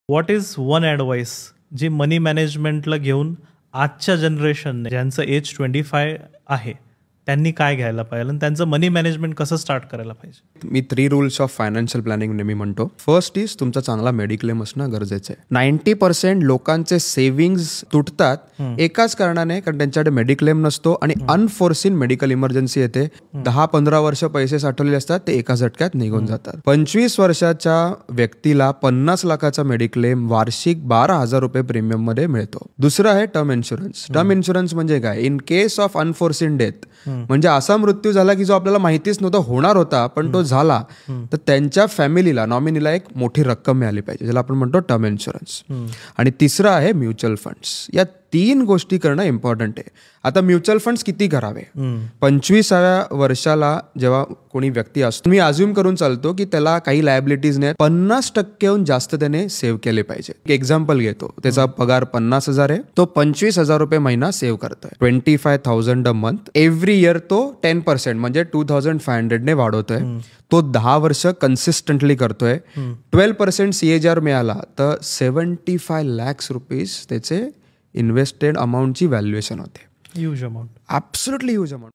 What is one advice जी मनी मॅनेजमेंटला घेऊन आजच्या जनरेशनने ज्यांचं एज 25 आहे त्यांनी काय घ्यायला पाहिजे आणि त्यांचं मनी मॅनेजमेंट कसं स्टार्ट करायला पाहिजे? मी 3 रूल्स ऑफ फायनान्शियल प्लॅनिंग नेहमी म्हणतो. फर्स्ट इज तुमचा चांगला मेडिक्लेम असणं गरजेचं आहे. 90% लोकांचे सेव्हिंग्ज तुटतात एकाच कारणाने, कारण त्यांच्याकडे मेडिक्लेम नसतो आणि अनफोर्सिन मेडिकल इमर्जन्सी येते. 10-15 वर्ष पैसे साठवलेले असतात, ते एका झटक्यात निघून जातात. 25 वर्षाच्या व्यक्तीला 50 लाखाचा मेडिक्लेम वार्षिक 12,000 रुपये प्रीमियम मध्ये मिळतो. दुसरं आहे टर्म इन्शुरन्स. टर्म इन्शुरन्स म्हणजे काय? In case of unforeseen death, म्हणजे असा मृत्यू झाला की जो आपल्याला माहितीच नव्हता होणार होता पण तो झाला, तर त्यांच्या फॅमिलीला, नॉमिनीला एक मोठी रक्कम मिळाली पाहिजे, ज्याला आपण म्हणतो टर्म इन्शुरन्स. आणि तिसरं आहे म्युच्युअल फंड्स. या 3 गोष्टी करणं इम्पॉर्टंट आहे. आता म्युच्युअल फंड्स किती करावे? 25व्या वर्षाला जेव्हा कोणी व्यक्ती असतो, मी अज्युम करून चालतो की त्याला काही लायबिलिटीज नाही, 50% जास्त त्याने सेव्ह केले पाहिजे. एक एक्झाम्पल घेतो, त्याचा पगार 50,000 आहे, तो 25,000 रुपये महिना सेव्ह करतोय. 25,000 अ मंथ. एव्हरी इयर तो 10% म्हणजे 2,500 ने वाढवतोय. तो 10 वर्ष कन्सिस्टंटली करतोय. 12% CAGR मिळाला तर 75 lakhs रुपीज त्याचे इन्व्हेस्टेड अमाऊंटची व्हॅल्युएशन होते. Huge amount, absolutely huge amount.